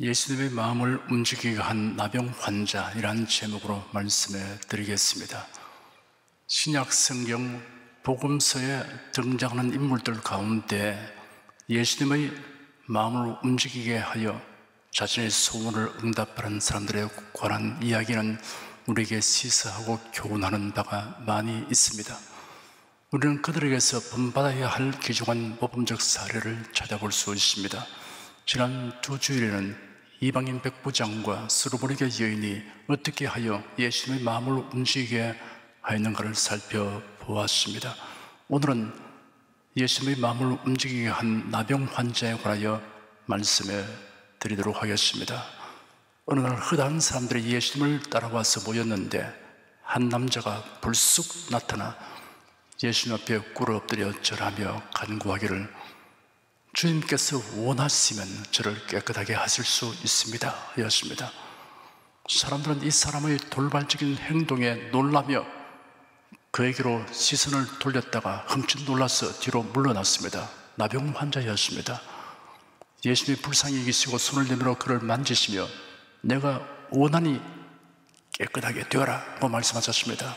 예수님의 마음을 움직이게 한 나병 환자이라는 제목으로 말씀해 드리겠습니다. 신약 성경 복음서에 등장하는 인물들 가운데 예수님의 마음을 움직이게 하여 자신의 소원을 응답하는 사람들에 관한 이야기는 우리에게 시사하고 교훈하는 바가 많이 있습니다. 우리는 그들에게서 본받아야 할 귀중한 모범적 사례를 찾아볼 수 있습니다. 지난 두 주일에는 이방인 백부장과 수르보니게 여인이 어떻게 하여 예수님의 마음을 움직이게 하였는가를 살펴보았습니다. 오늘은 예수님의 마음을 움직이게 한 나병 환자에 관하여 말씀해 드리도록 하겠습니다. 어느 날 허다한 사람들이 예수님을 따라와서 모였는데 한 남자가 불쑥 나타나 예수님 앞에 꿇어 엎드려 절하며 간구하기를 주님께서 원하시면 저를 깨끗하게 하실 수 있습니다 하였습니다. 사람들은 이 사람의 돌발적인 행동에 놀라며 그에게로 시선을 돌렸다가 흠칫 놀라서 뒤로 물러났습니다. 나병 환자였습니다. 예수님이 불쌍히 여기시고 손을 내밀어 그를 만지시며 내가 원하니 깨끗하게 되어라 고 말씀하셨습니다.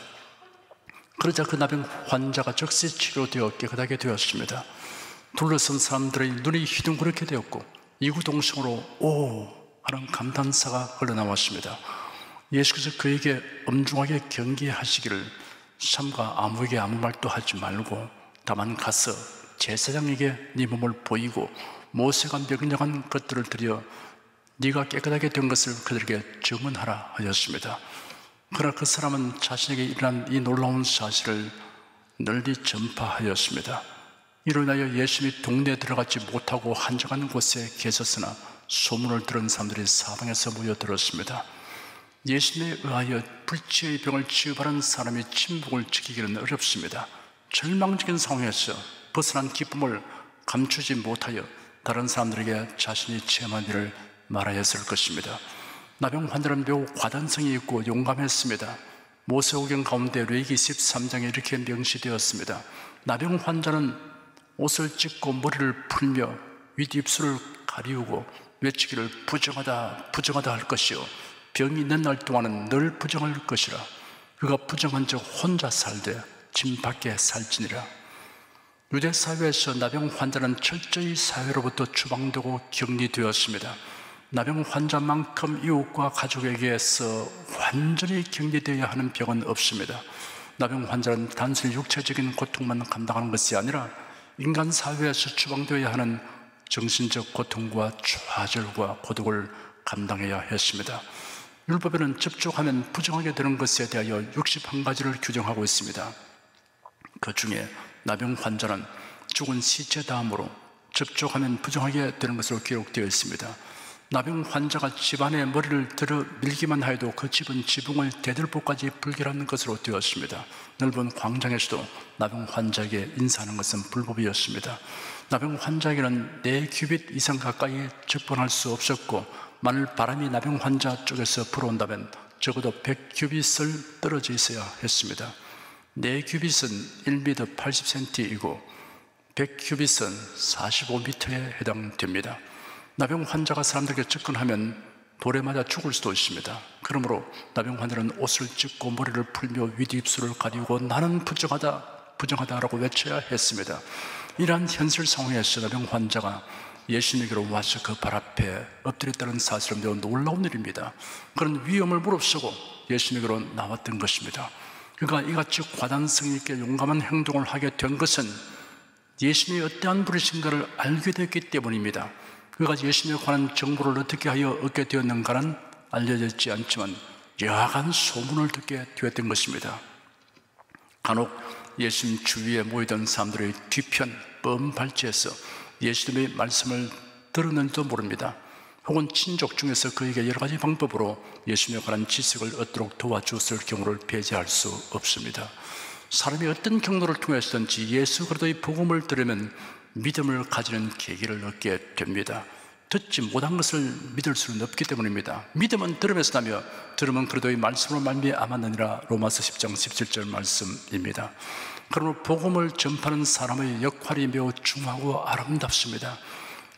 그러자 그 나병 환자가 즉시 치료되어 깨끗하게 되었습니다. 둘러선 사람들의 눈이 휘둥그렇게 되었고 이구동성으로 오 하는 감탄사가 흘러나왔습니다. 예수께서 그에게 엄중하게 경계하시기를 삼가 아무에게 아무 말도 하지 말고 다만 가서 제사장에게 네 몸을 보이고 모세가 명령한 것들을 드려 네가 깨끗하게 된 것을 그들에게 증언하라 하였습니다. 그러나 그 사람은 자신에게 일어난 이 놀라운 사실을 널리 전파하였습니다. 이로 인하여 예수님이 동네에 들어가지 못하고 한적한 곳에 계셨으나 소문을 들은 사람들이 사방에서 모여들었습니다. 예수님에 의하여 불치의 병을 치유받은 사람이 침묵을 지키기는 어렵습니다. 절망적인 상황에서 벗어난 기쁨을 감추지 못하여 다른 사람들에게 자신이 체험한 일을 말하였을 것입니다. 나병 환자는 매우 과단성이 있고 용감했습니다. 모세오경 가운데 레위기 13장에 이렇게 명시되었습니다. 나병 환자는 옷을 찢고 머리를 풀며 윗입술을 가리우고 외치기를 부정하다 부정하다 할 것이요 병이 있는 날 동안은 늘 부정할 것이라. 그가 부정한 적 혼자 살되 진 밖에 살지니라. 유대 사회에서 나병 환자는 철저히 사회로부터 추방되고 격리되었습니다. 나병 환자만큼 이웃과 가족에게서 완전히 격리되어야 하는 병은 없습니다. 나병 환자는 단순히 육체적인 고통만 감당하는 것이 아니라 인간 사회에서 추방되어야 하는 정신적 고통과 좌절과 고독을 감당해야 했습니다. 율법에는 접촉하면 부정하게 되는 것에 대하여 61가지를 규정하고 있습니다. 그 중에 나병 환자는 죽은 시체 다음으로 접촉하면 부정하게 되는 것으로 기록되어 있습니다. 나병 환자가 집안에 머리를 들어 밀기만 하여도 그 집은 지붕을 대들보까지 불결하는 것으로 되었습니다. 넓은 광장에서도 나병 환자에게 인사하는 것은 불법이었습니다. 나병 환자에게는 4규빗 이상 가까이 접근할 수 없었고 만일 바람이 나병 환자 쪽에서 불어온다면 적어도 100규빗을 떨어져 있어야 했습니다. 4규빗은 1m 80cm이고 100규빗은 45m에 해당됩니다. 나병 환자가 사람들에게 접근하면 돌에 맞아 죽을 수도 있습니다. 그러므로 나병 환자는 옷을 찢고 머리를 풀며 윗입술을 가리우고 나는 부정하다 부정하다라고 외쳐야 했습니다. 이러한 현실 상황에서 나병 환자가 예수님에게로 와서 그 발 앞에 엎드렸다는 사실은 매우 놀라운 일입니다. 그런 위험을 무릅쓰고 예수님에게로 나왔던 것입니다. 그가 이같이 과단성 있게 용감한 행동을 하게 된 것은 예수님이 어떠한 분이신가를 알게 됐기 때문입니다. 그가 예수님에 관한 정보를 어떻게 하여 얻게 되었는가는 알려져 있지 않지만 여하간 소문을 듣게 되었던 것입니다. 간혹 예수님 주위에 모이던 사람들의 뒤편 뻔 발치에서 예수님의 말씀을 들었는지도 모릅니다. 혹은 친족 중에서 그에게 여러 가지 방법으로 예수님에 관한 지식을 얻도록 도와주었을 경우를 배제할 수 없습니다. 사람이 어떤 경로를 통해서든지 예수 그리스도의 복음을 들으면 믿음을 가지는 계기를 얻게 됩니다. 듣지 못한 것을 믿을 수는 없기 때문입니다. 믿음은 들음에서 나며 들음은 그리스도의 말씀으로 말미암았느니라. 로마서 10장 17절 말씀입니다. 그러므로 복음을 전파하는 사람의 역할이 매우 중요하고 아름답습니다.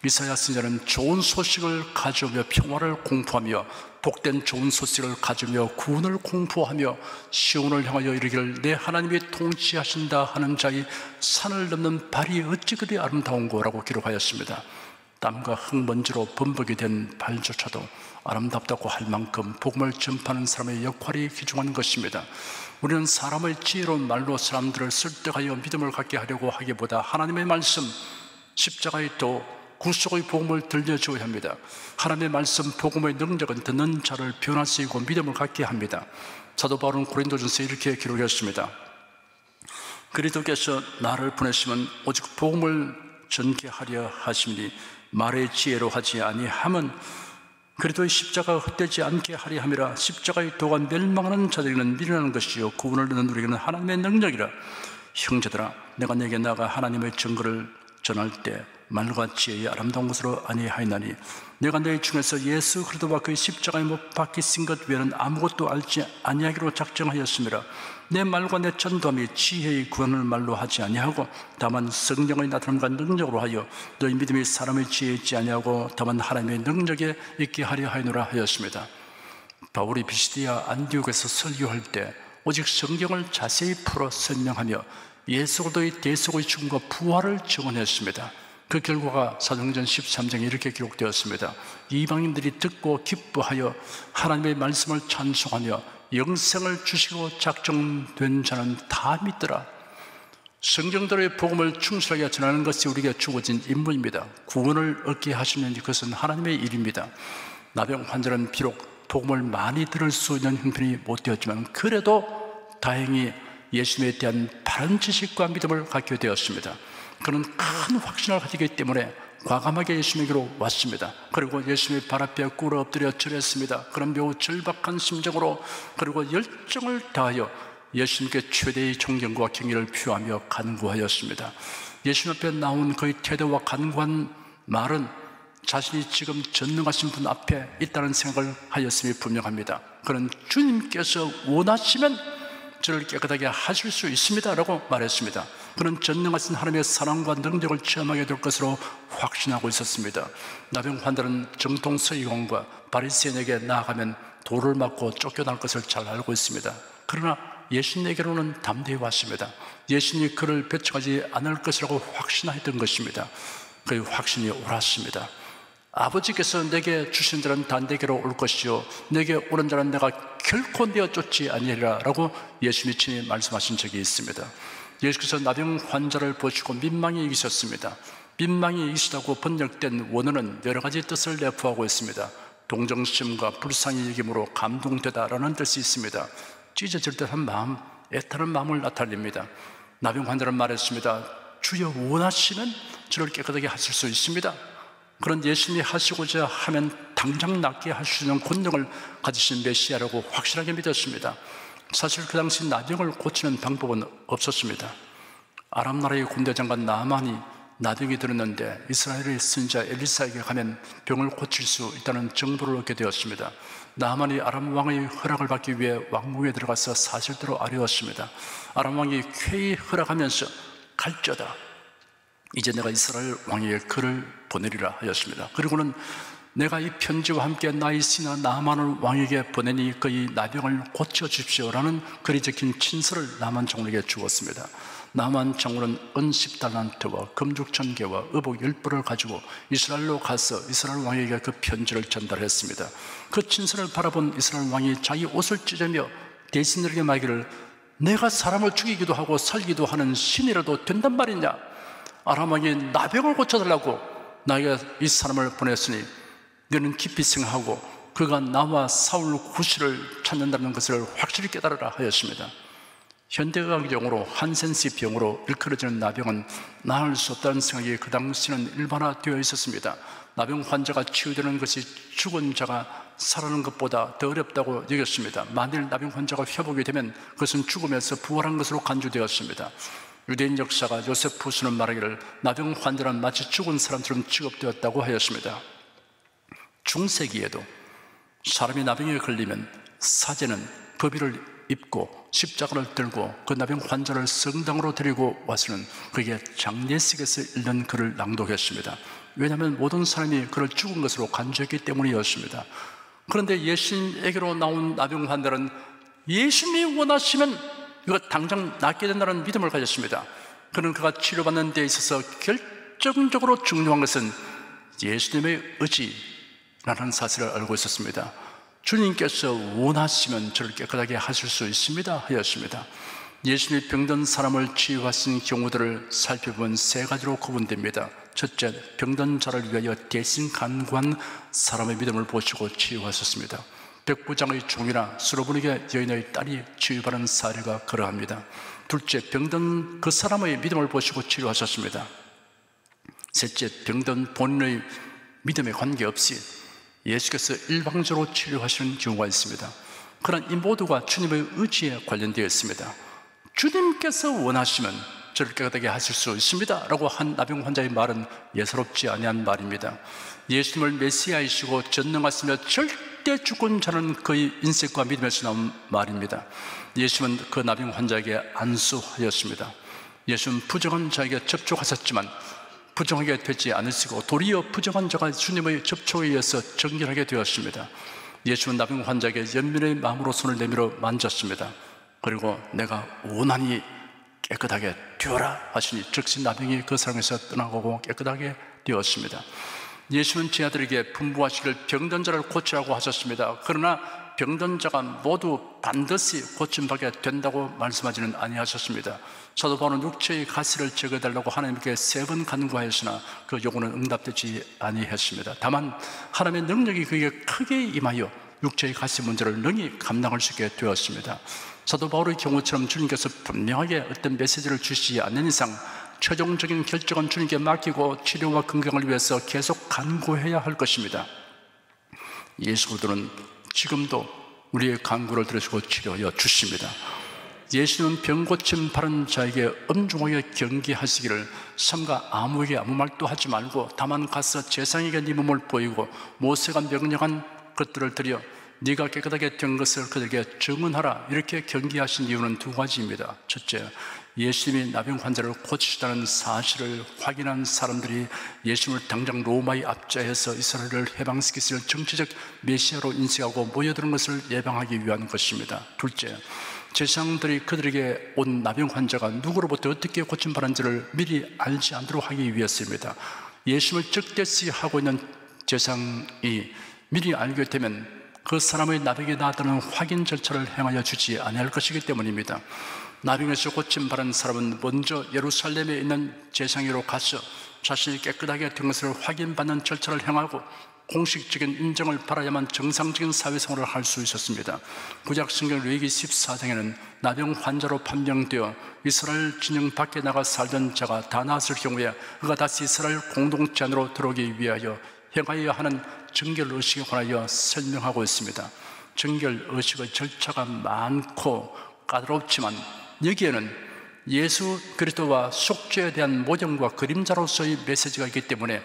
이사야 선지자는 좋은 소식을 가져오며 평화를 공포하며 복된 좋은 소식을 가져오며 구원을 공포하며 시온을 향하여 이르기를 내 하나님이 통치하신다 하는 자의 산을 넘는 발이 어찌 그리 아름다운고라고 기록하였습니다. 땀과 흙먼지로 범벅이 된 발조차도 아름답다고 할 만큼 복음을 전파하는 사람의 역할이 귀중한 것입니다. 우리는 사람의 지혜로운 말로 사람들을 설득하여 믿음을 갖게 하려고 하기보다 하나님의 말씀, 십자가의 도, 구속의 복음을 들려주어야 합니다. 하나님의 말씀, 복음의 능력은 듣는 자를 변화시키고 믿음을 갖게 합니다. 사도 바울은 고린도전서에 이렇게 기록했습니다. 그리스도께서 나를 보내시면 오직 복음을 전개하려 하심이니 말의 지혜로 하지 아니함은 그리스도의 십자가가 헛되지 않게 하려 함이라. 십자가의 도가 멸망하는 자들에게는 미련한 것이요 구원을 얻는 우리에게는 하나님의 능력이라. 형제들아, 내가 내게 나아가 하나님의 증거를 전할 때 말과 지혜의 아름다운 것으로 아니하였나니 내가 너희 중에서 예수 그리스도와 그의 십자가에 못 박히신 것 외에는 아무것도 알지 아니하기로 작정하였음이라. 내 말과 내 전도함이 지혜의 구원을 말로 하지 아니하고 다만 성령의 나타남과 능력으로 하여 너희 믿음이 사람의 지혜에 있지 아니하고 다만 하나님의 능력에 있게 하려 하였노라 하였습니다. 바울이 비시디아 안디옥에서 설교할 때 오직 성경을 자세히 풀어 설명하며 예수 그리스도의 대속의 죽음과 부활을 증언했습니다. 그 결과가 사도행전 13장에 이렇게 기록되었습니다. 이방인들이 듣고 기뻐하여 하나님의 말씀을 찬송하며 영생을 주시고 작정된 자는 다 믿더라. 성경대로의 복음을 충실하게 전하는 것이 우리에게 주어진 임무입니다. 구원을 얻게 하시면 그것은 하나님의 일입니다. 나병 환자는 비록 복음을 많이 들을 수 있는 형편이 못 되었지만 그래도 다행히 예수님에 대한 바른 지식과 믿음을 갖게 되었습니다. 그는 큰 확신을 가지기 때문에 과감하게 예수님에게로 왔습니다. 그리고 예수님의 발 앞에 꿇어 엎드려 절했습니다. 그런 매우 절박한 심정으로 그리고 열정을 다하여 예수님께 최대의 존경과 경의를 표하며 간구하였습니다. 예수님 앞에 나온 그의 태도와 간구한 말은 자신이 지금 전능하신 분 앞에 있다는 생각을 하였음이 분명합니다. 그는 주님께서 원하시면 저를 깨끗하게 하실 수 있습니다 라고 말했습니다. 그는 전능하신 하나님의 사랑과 능력을 체험하게 될 것으로 확신하고 있었습니다. 나병 환자는 정통 서기관과 바리새인에게 나아가면 돌을 맞고 쫓겨날 것을 잘 알고 있습니다. 그러나 예수님에게로는 담대히 왔습니다. 예수님이 그를 배척하지 않을 것이라고 확신했던 것입니다. 그의 확신이 옳았습니다. 아버지께서 내게 주신 자는 다 내게로 올 것이요 내게 오는 자는 내가 결코 내어 쫓지 아니하리라 라고 예수님이 친히 말씀하신 적이 있습니다. 예수께서 나병 환자를 보시고 민망히 여기셨습니다. 민망히 여기시다고 번역된 원어는 여러 가지 뜻을 내포하고 있습니다. 동정심과 불쌍히 여김으로 감동되다라는 뜻이 있습니다. 찢어질 듯한 마음, 애타는 마음을 나타냅니다. 나병 환자는 말했습니다. 주여 원하시면 저를 깨끗하게 하실 수 있습니다. 그런 예수님이 하시고자 하면 당장 낫게 할 수 있는 권능을 가지신 메시아라고 확실하게 믿었습니다. 사실 그 당시 나병을 고치는 방법은 없었습니다. 아람 나라의 군대장관 나아만이 나병이 들었는데 이스라엘의 선지자 엘리사에게 가면 병을 고칠 수 있다는 정보를 얻게 되었습니다. 나아만이 아람 왕의 허락을 받기 위해 왕궁에 들어가서 사실대로 아뢰었습니다. 아람 왕이 쾌히 허락하면서 갈지어다 이제 내가 이스라엘 왕에게 글을 보내리라 하였습니다. 그리고는 내가 이 편지와 함께 나의 신하 나아만을 왕에게 보내니 그의 나병을 고쳐주십시오라는 글이 적힌 친서를 나아만 장군에게 주었습니다. 나아만 장군은 은 10달란트와 금 6,000개와 의복 10벌을 가지고 이스라엘로 가서 이스라엘 왕에게 그 편지를 전달했습니다. 그 친서를 바라본 이스라엘 왕이 자기 옷을 찢으며 대신들에게 말하기를 내가 사람을 죽이기도 하고 살기도 하는 신이라도 된단 말이냐? 아람 왕이 나병을 고쳐달라고 나에게 이 사람을 보냈으니 너는 깊이 생각하고 그가 나와 사울 구실을 찾는다는 것을 확실히 깨달으라 하였습니다. 현대의학 용어로 한센시 병으로 일컬어지는 나병은 나을 수 없다는 생각이 그 당시는 일반화되어 있었습니다. 나병 환자가 치유되는 것이 죽은 자가 살아나는 것보다 더 어렵다고 여겼습니다. 만일 나병 환자가 회복이 되면 그것은 죽음에서 부활한 것으로 간주되었습니다. 유대인 역사가 요세푸스는 말하기를 나병 환자는 마치 죽은 사람처럼 취급되었다고 하였습니다. 중세기에도 사람이 나병에 걸리면 사제는 법의를 입고 십자가를 들고 그 나병 환자를 성당으로 데리고 와서는 그에게 장례식에서 읽는 글을 낭독했습니다. 왜냐하면 모든 사람이 그를 죽은 것으로 간주했기 때문이었습니다. 그런데 예수님에게로 나온 나병 환자는 예수님이 원하시면 이거 당장 낫게 된다는 믿음을 가졌습니다. 그는 그가 치료받는 데 있어서 결정적으로 중요한 것은 예수님의 의지라는 사실을 알고 있었습니다. 주님께서 원하시면 저를 깨끗하게 하실 수 있습니다 하였습니다. 예수님이 병든 사람을 치유하신 경우들을 살펴보면 세 가지로 구분됩니다. 첫째, 병든 자를 위하여 대신 간구한 사람의 믿음을 보시고 치유하셨습니다. 백부장의 종이나 수로분에게 여인의 딸이 치유받은 사례가 그러합니다. 둘째, 병든 그 사람의 믿음을 보시고 치료하셨습니다. 셋째, 병든 본인의 믿음에 관계없이 예수께서 일방적으로 치료하시는 경우가 있습니다. 그러나 이 모두가 주님의 의지에 관련되어 있습니다. 주님께서 원하시면 저를 깨끗하게 하실 수 있습니다 라고 한 나병 환자의 말은 예사롭지 아니한 말입니다. 예수님을 메시아이시고 전능하시며 절대 죽은 자는 그의 인색과 믿음에서 나온 말입니다. 예수님은 그 나병 환자에게 안수하였습니다. 예수님은 부정한 자에게 접촉하셨지만 부정하게 되지 않으시고 도리어 부정한 자가 주님의 접촉에 의해서 정결하게 되었습니다. 예수는 나병 환자에게 연민의 마음으로 손을 내밀어 만졌습니다. 그리고 내가 원하니 깨끗하게 되어라 하시니 즉시 나병이 그 사람에서 떠나가고 깨끗하게 되었습니다. 예수는 제 아들에게 분부하시길 병든 자를 고치라고 하셨습니다. 그러나 병든 자가 모두 반드시 고침받게 된다고 말씀하지는 아니하셨습니다. 사도 바울은 육체의 가시를 제거해달라고 하나님께 3번 간구하였으나 그 요구는 응답되지 아니했습니다. 다만 하나님의 능력이 그에게 크게 임하여 육체의 가시 문제를 능히 감당할 수 있게 되었습니다. 사도 바울의 경우처럼 주님께서 분명하게 어떤 메시지를 주시지 않는 이상 최종적인 결정은 주님께 맡기고 치료와 건강을 위해서 계속 간구해야 할 것입니다. 예수 그리스도는 지금도 우리의 간구를 들으시고 치료하여 주십니다. 예수는 병 고침 바른 자에게 엄중하게 경계하시기를 삼가 아무에게 아무 말도 하지 말고 다만 가서 제사장에게 네 몸을 보이고 모세가 명령한 것들을 드려 네가 깨끗하게 된 것을 그들에게 증언하라 이렇게 경계하신 이유는 2가지입니다. 첫째, 예수님이 나병 환자를 고치시다는 사실을 확인한 사람들이 예수님을 당장 로마의 압제해서 이스라엘을 해방시키실 정치적 메시아로 인식하고 모여드는 것을 예방하기 위한 것입니다. 둘째, 제사장들이 그들에게 온 나병 환자가 누구로부터 어떻게 고침받은지를 미리 알지 않도록 하기 위해서입니다. 예수님을 적대시하고 있는 제사장이 미리 알게 되면 그 사람의 나병이 나았다는 확인 절차를 행하여 주지 아니할 것이기 때문입니다. 나병에서 고침받은 사람은 먼저 예루살렘에 있는 제사장으로 가서 자신이 깨끗하게 된 것을 확인받는 절차를 행하고 공식적인 인정을 받아야만 정상적인 사회생활을 할 수 있었습니다. 구약성경 레위기 14장에는 나병 환자로 판명되어 이스라엘 진영 밖에 나가 살던 자가 다 나았을 경우에 그가 다시 이스라엘 공동체 안으로 들어오기 위하여 행하여야 하는 정결 의식에 관하여 설명하고 있습니다. 정결 의식의 절차가 많고 까다롭지만 여기에는 예수 그리스도와 속죄에 대한 모형과 그림자로서의 메시지가 있기 때문에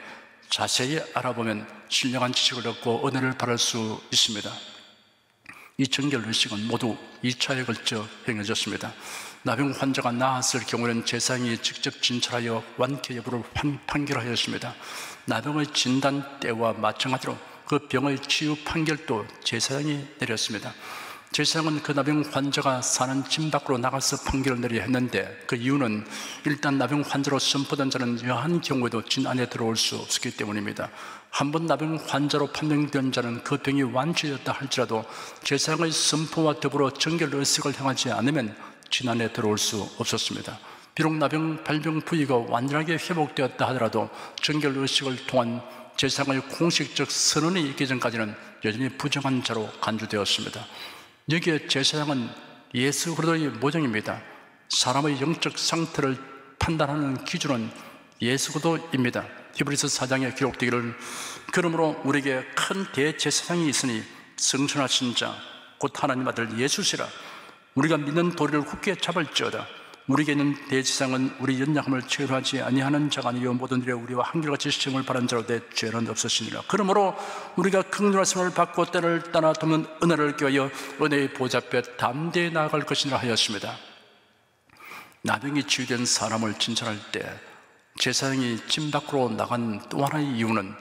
자세히 알아보면 신령한 지식을 얻고 은혜를 받을 수 있습니다. 이 정결 의식은 모두 2차에 걸쳐 행해졌습니다. 나병 환자가 나았을 경우에는 제사장이 직접 진찰하여 완쾌 여부를 판결하였습니다. 나병의 진단 때와 마찬가지로 그 병의 치유 판결도 제사장이 내렸습니다. 제사장은 그 나병 환자가 사는 집 밖으로 나가서 판결을 내려 했는데 그 이유는 일단 나병 환자로 선포된 자는 여한 경우에도 진 안에 들어올 수 없었기 때문입니다. 한번 나병 환자로 판명된 자는 그 병이 완치되었다 할지라도 제사장의 선포와 더불어 정결 의식을 행하지 않으면 진 안에 들어올 수 없었습니다. 비록 나병 발병 부위가 완전하게 회복되었다 하더라도 정결 의식을 통한 제사장의 공식적 선언이 있기 전까지는 여전히 부정한 자로 간주되었습니다. 여기에 제사장은 예수 그리스도의 모형입니다. 사람의 영적 상태를 판단하는 기준은 예수 그리스도입니다. 히브리서 4장에 기록되기를 그러므로 우리에게 큰 대제사장이 있으니 성천하신 자 곧 하나님 아들 예수시라. 우리가 믿는 도리를 굳게 잡을지어다. 우리에게 있는 대제사장은 우리 연약함을 체류하지 아니하는 자가 아니요 모든 일에 우리와 한결같이 시험을 받은 자로 내 죄는 없으시니라. 그러므로 우리가 긍휼하심을 받고 때를 따라 돕는 은혜를 껴여 은혜의 보좌 앞에 담대히 나아갈 것이라 하였습니다. 나병이 치유된 사람을 진찰할 때 제사장이 진 밖으로 나간 또 하나의 이유는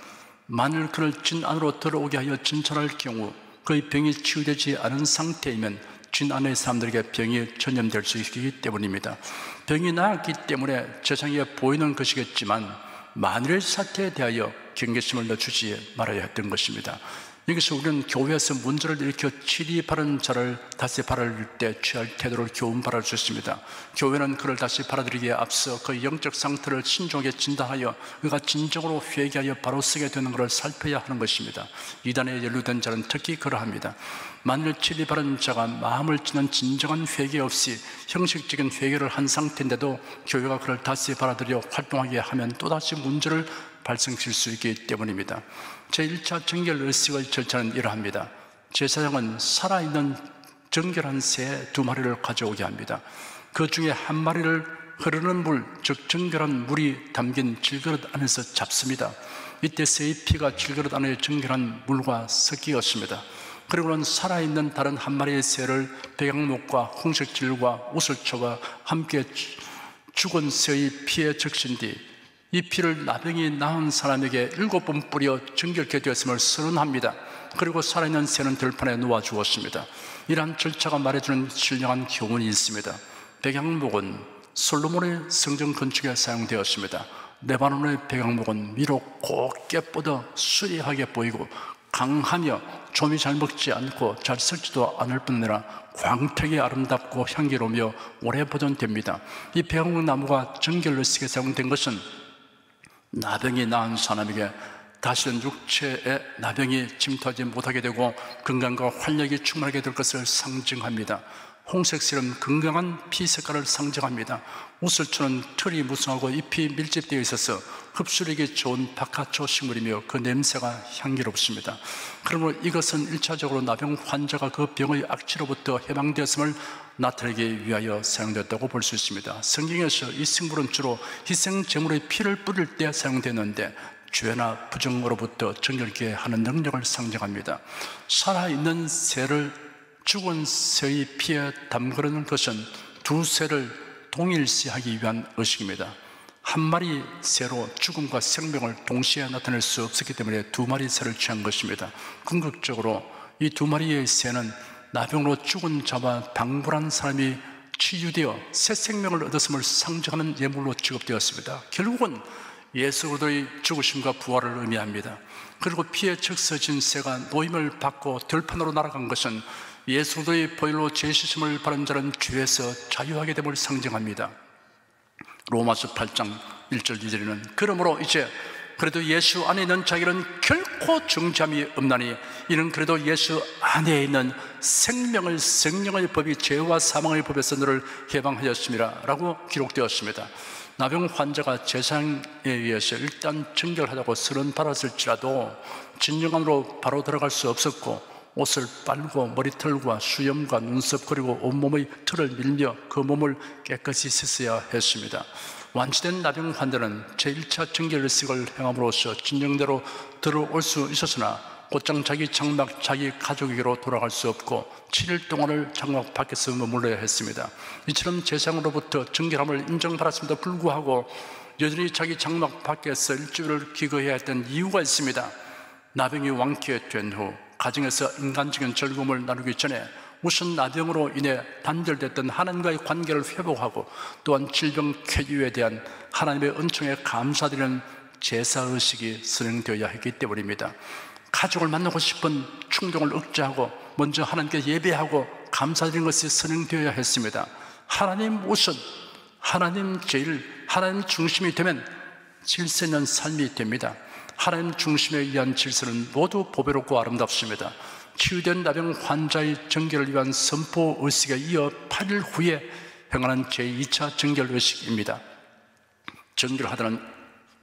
만일 그를 진 안으로 들어오게 하여 진찰할 경우 그의 병이 치유되지 않은 상태이면 진 안의 사람들에게 병이 전염될 수 있기 때문입니다. 병이 나았기 때문에 제사장이 보이는 것이겠지만 만일의 사태에 대하여 경계심을 늦추지 말아야 했던 것입니다. 여기서 우리는 교회에서 문제를 일으켜 치리 바른 자를 다시 바라릴 때 취할 태도를 교훈 바랄 수 있습니다. 교회는 그를 다시 바라드리기에 앞서 그의 영적 상태를 신중하게 진단하여 그가 진정으로 회개하여 바로 서게 되는 것을 살펴야 하는 것입니다. 이단에 연루된 자는 특히 그러합니다. 만일 치리 바른 자가 마음을 찌는 진정한 회개 없이 형식적인 회개를 한 상태인데도 교회가 그를 다시 바라들여 활동하게 하면 또다시 문제를 발생시킬 수 있기 때문입니다. 제1차 정결 의식의 절차는 이러합니다. 제사장은 살아있는 정결한 새 2마리를 가져오게 합니다. 그 중에 한 마리를 흐르는 물, 즉 정결한 물이 담긴 질그릇 안에서 잡습니다. 이때 새의 피가 질그릇 안에 정결한 물과 섞이었습니다. 그리고는 살아있는 다른 한 마리의 새를 백양목과 홍색질과 우슬초와 함께 죽은 새의 피에 적신 뒤 이 피를 나병이 나은 사람에게 7번 뿌려 정결케 되었음을 선언합니다. 그리고 살아있는 새는 들판에 놓아 주었습니다. 이러한 절차가 말해주는 신령한 교훈이 있습니다. 백양목은 솔로몬의 성전 건축에 사용되었습니다. 레바논의 백양목은 위로 곱게 뻗어 수려하게 보이고 강하며 좀이 잘 먹지 않고 잘 썩지도 않을 뿐 아니라 광택이 아름답고 향기로우며 오래 보존됩니다. 이 백양목 나무가 정결의식에 사용된 것은 나병이 나은 사람에게 다시는 육체에 나병이 침투하지 못하게 되고 건강과 활력이 충만하게 될 것을 상징합니다. 홍색색은 건강한 피 색깔을 상징합니다. 우슬초는 털이 무성하고 잎이 밀집되어 있어서 흡수력이 좋은 바카초 식물이며 그 냄새가 향기롭습니다. 그러므로 이것은 1차적으로 나병 환자가 그 병의 악취로부터 해방되었음을 나타내기 위하여 사용됐다고 볼 수 있습니다. 성경에서 이 식물은 주로 희생제물의 피를 뿌릴 때 사용되는데 죄나 부정으로부터 정결케 하는 능력을 상징합니다. 살아있는 새를 죽은 새의 피에 담그는 것은 2새를 동일시하기 위한 의식입니다. 한 마리 새로 죽음과 생명을 동시에 나타낼 수 없었기 때문에 2마리 새를 취한 것입니다. 궁극적으로 이 2마리의 새는 나병으로 죽은 자와 방불한 사람이 치유되어 새 생명을 얻었음을 상징하는 예물로 취급되었습니다. 결국은 예수 그리스도의 죽으심과 부활을 의미합니다. 그리고 피에 적셔진 새가 노임을 받고 들판으로 날아간 것은 예수 그리스도의 보혈로 죄 씻음을 받은 자는 죄에서 자유하게 됨을 상징합니다. 로마서 8장 1절 2절에는 그러므로 이제 그래도 예수 안에 있는 자에게는 결코 정죄함이 없나니 이는 그래도 예수 안에 있는 생명의 법이 죄와 사망의 법에서 너를 해방하였습니다 라고 기록되었습니다. 나병 환자가 제사장에 의해서 일단 정결하다고 선언 받았을지라도 진정함으로 바로 들어갈 수 없었고 옷을 빨고 머리털과 수염과 눈썹 그리고 온몸의 털을 밀며 그 몸을 깨끗이 씻어야 했습니다. 완치된 나병 환자는 제1차 정결의식을 행함으로써 진정대로 들어올 수 있었으나 곧장 자기 장막, 자기 가족에게로 돌아갈 수 없고 7일 동안을 장막 밖에서 머물러야 했습니다. 이처럼 제사장으로부터 정결함을 인정받았음에도 불구하고 여전히 자기 장막 밖에서 일주일을 기거해야 했던 이유가 있습니다. 나병이 완쾌된 후 가정에서 인간적인 즐거움을 나누기 전에 우선 나병으로 인해 단절됐던 하나님과의 관계를 회복하고 또한 질병 쾌유에 대한 하나님의 은총에 감사드리는 제사의식이 선행되어야 했기 때문입니다. 가족을 만나고 싶은 충동을 억제하고 먼저 하나님께 예배하고 감사드리는 것이 선행되어야 했습니다. 하나님 우선, 하나님 제일, 하나님 중심이 되면 질서 있는 삶이 됩니다. 하나님 중심에 의한 질서는 모두 보배롭고 아름답습니다. 치유된 나병 환자의 정결을 위한 선포 의식에 이어 8일 후에 행하는 제2차 정결 의식입니다. 정결하다는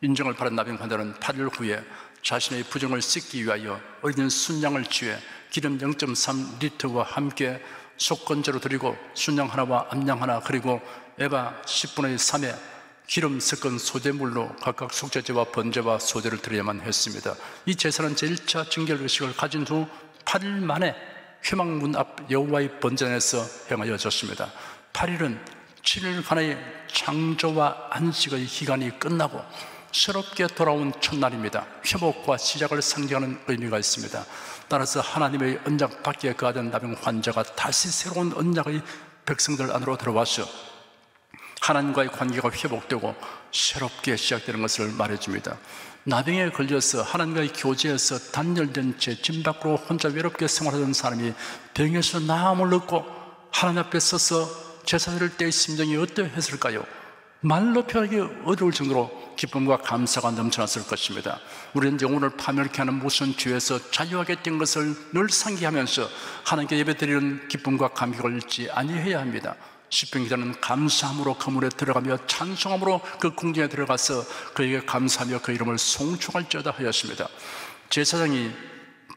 인정을 받은 나병 환자는 8일 후에 자신의 부정을 씻기 위하여 어린 순양을 취해 기름 0.3리터와 함께 속건제로 드리고 순양 하나와 암양 하나 그리고 에바 10분의 3에 기름 섞은 소제물로 각각 속죄제와 번제와 소제를 드려야만 했습니다. 이 제사는 제1차 정결 의식을 가진 후 8일 만에 회막문 앞 여호와의 번제단에서 행하여졌습니다. 8일은 7일간의 창조와 안식의 기간이 끝나고 새롭게 돌아온 첫날입니다. 회복과 시작을 상징하는 의미가 있습니다. 따라서 하나님의 언약 밖에 거하던 나병 환자가 다시 새로운 언약의 백성들 안으로 들어와서 하나님과의 관계가 회복되고 새롭게 시작되는 것을 말해줍니다. 나병에 걸려서 하나님과의 교제에서 단절된 채 집 밖으로 혼자 외롭게 생활하던 사람이 병에서 나음을 얻고 하나님 앞에 서서 제사 드릴 때의 심정이 어떠했을까요? 말로 표현하기 어려울 정도로 기쁨과 감사가 넘쳐났을 것입니다. 우리는 영혼을 파멸케 하는 모든 죄에서 자유하게 된 것을 늘 상기하면서 하나님께 예배드리는 기쁨과 감격을 잊지 아니해야 합니다. 시편 기자는 감사함으로 그물에 들어가며 찬송함으로 그 궁전에 들어가서 그에게 감사하며 그 이름을 송축할지어다 하였습니다. 제사장이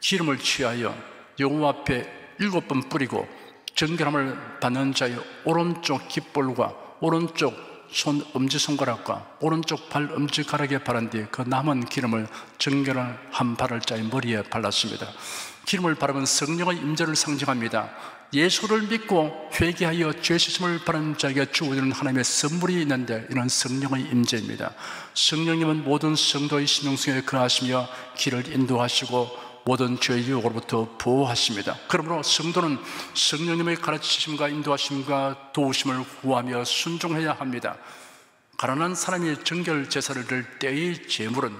기름을 취하여 여호와 앞에 7번 뿌리고 정결함을 받는 자의 오른쪽 깃볼과 오른쪽 손 엄지손가락과 오른쪽 발 엄지가락에 바른 뒤 그 남은 기름을 정결한 한 발을 자의 머리에 발랐습니다. 기름을 바르면 성령의 임재를 상징합니다. 예수를 믿고 회개하여 죄 씻음을 받은 자에게 주어지는 하나님의 선물이 있는데 이는 성령의 임재입니다. 성령님은 모든 성도의 심령성에 거하시며 길을 인도하시고 모든 죄의 유혹으로부터 보호하십니다. 그러므로 성도는 성령님의 가르치심과 인도하심과 도우심을 구하며 순종해야 합니다. 가난한 사람이 정결 제사를 드릴 때의 제물은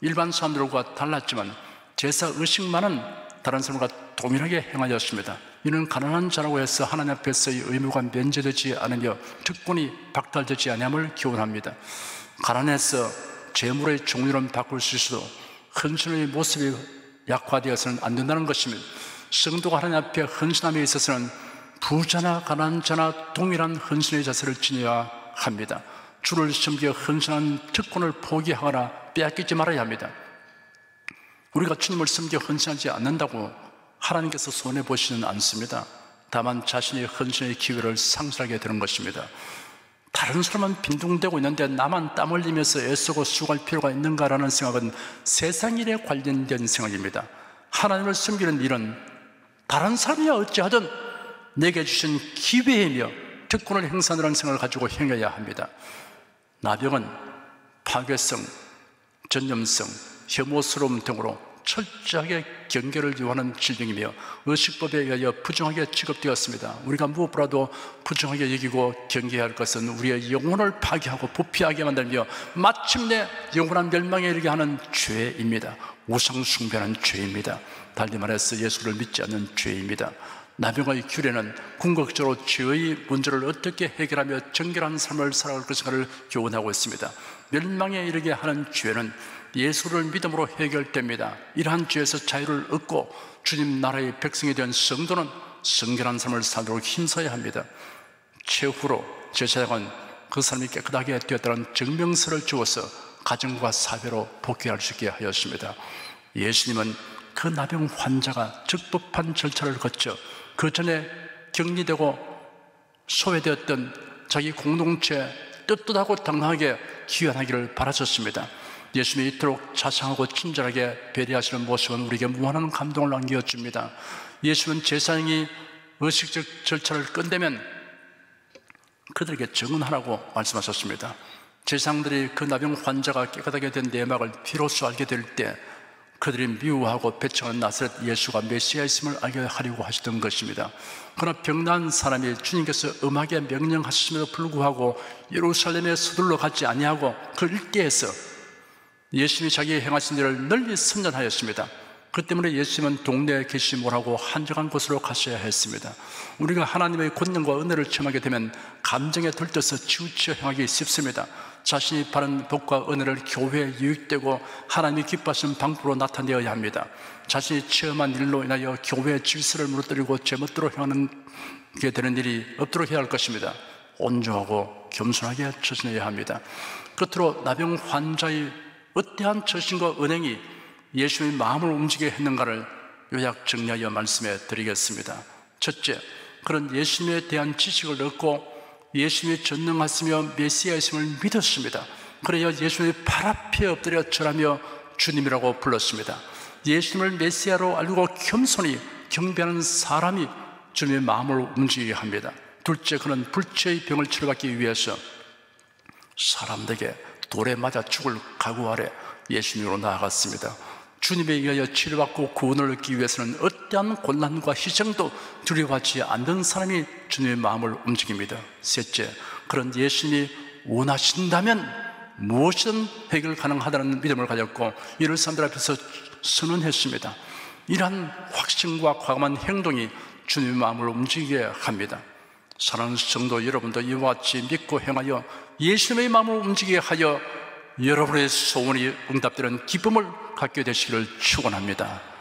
일반 사람들과 달랐지만 제사 의식만은 다른 사람과 동일하게 행하였습니다. 이는 가난한 자라고 해서 하나님 앞에서의 의무가 면제되지 않으며 특권이 박탈되지 아니함을 교훈합니다. 가난해서 제물의 종류는 바꿀 수 있어도 헌신의 모습이 약화되어서는 안 된다는 것입니다. 성도가 하나님 앞에 헌신함에 있어서는 부자나 가난한 자나 동일한 헌신의 자세를 지녀야 합니다. 주를 섬겨 헌신한 특권을 포기하거나 빼앗기지 말아야 합니다. 우리가 주님을 섬겨 헌신하지 않는다고 하나님께서 손해보시는 않습니다. 다만 자신의 헌신의 기회를 상실하게 되는 것입니다. 다른 사람은 빈둥대고 있는데 나만 땀 흘리면서 애쓰고 수고할 필요가 있는가라는 생각은 세상 일에 관련된 생각입니다. 하나님을 섬기는 일은 다른 사람이 어찌하든 내게 주신 기회이며 특권을 행사하는 생각을 가지고 행해야 합니다. 나병은 파괴성, 전염성, 혐오스러움 등으로 철저하게 경계를 요하는 질병이며 의식법에 의하여 부정하게 취급되었습니다. 우리가 무엇보다도 부정하게 여기고 경계해야 할 것은 우리의 영혼을 파괴하고 부패하게 만들며 마침내 영원한 멸망에 이르게 하는 죄입니다. 우상 숭배하는 죄입니다. 달리 말해서 예수를 믿지 않는 죄입니다. 나병의 규례는 궁극적으로 죄의 문제를 어떻게 해결하며 정결한 삶을 살아갈 것인가를 교훈하고 있습니다. 멸망에 이르게 하는 죄는 예수를 믿음으로 해결됩니다. 이러한 죄에서 자유를 얻고 주님 나라의 백성이 된 성도는 성결한 삶을 살도록 힘써야 합니다. 최후로 제사장은 그 사람이 깨끗하게 되었다는 증명서를 주어서 가정과 사회로 복귀할 수 있게 하였습니다. 예수님은 그 나병 환자가 적법한 절차를 거쳐 그 전에 격리되고 소외되었던 자기 공동체 떳떳하고 당당하게 귀환하기를 바라셨습니다. 예수님이 이토록 자상하고 친절하게 배려하시는 모습은 우리에게 무한한 감동을 남겨줍니다. 예수는 제사장이 의식적 절차를 끝내면 그들에게 증언하라고 말씀하셨습니다. 제사장들이 그 나병 환자가 깨끗하게 된 내막을 비로소 알게 될 때 그들이 미워하고 배척하는 나사렛 예수가 메시아였음을 알게 하려고 하시던 것입니다. 그러나 병난 사람이 주님께서 엄하게 명령하셨음에도 불구하고 예루살렘에 서둘러 가지 아니하고 그 일대에서 예수님이 자기의 행하신 일을 널리 선전하였습니다. 그 때문에 예수님은 동네에 계시지 못하고 한적한 곳으로 가셔야 했습니다. 우리가 하나님의 권능과 은혜를 체험하게 되면 감정에 들떠서 치우쳐 행하기 쉽습니다. 자신이 바른 복과 은혜를 교회에 유익되고 하나님이 기뻐하시는 방법으로 나타내어야 합니다. 자신이 체험한 일로 인하여 교회의 질서를 무너뜨리고 제멋대로 행하는 게 되는 일이 없도록 해야 할 것입니다. 온조하고 겸손하게 처신해야 합니다. 끝으로 나병 환자의 어떠한 처신과 은행이 예수님의 마음을 움직이게 했는가를 요약 정리하여 말씀해 드리겠습니다. 첫째, 그런 예수님에 대한 지식을 얻고 예수님이 전능하시며 메시아이심을 믿었습니다. 그래야 예수님의 발 앞에 엎드려 절하며 주님이라고 불렀습니다. 예수님을 메시아로 알고 겸손히 경배하는 사람이 주님의 마음을 움직이게 합니다. 둘째, 그는 불치의 병을 치료받기 위해서 사람들에게 돌에 맞아 죽을 각오 아래 예수님으로 나아갔습니다. 주님에 의하여 치료받고 구원을 얻기 위해서는 어떠한 곤란과 희생도 두려워하지 않는 사람이 주님의 마음을 움직입니다. 셋째, 그런 예수님이 원하신다면 무엇이든 해결 가능하다는 믿음을 가졌고 이를 사람들 앞에서 선언했습니다. 이러한 확신과 과감한 행동이 주님의 마음을 움직이게 합니다. 사랑하는 성도 여러분도 이와 같이 믿고 행하여 예수님의 마음을 움직이게 하여 여러분의 소원이 응답되는 기쁨을 갖게 되시기를 축원합니다.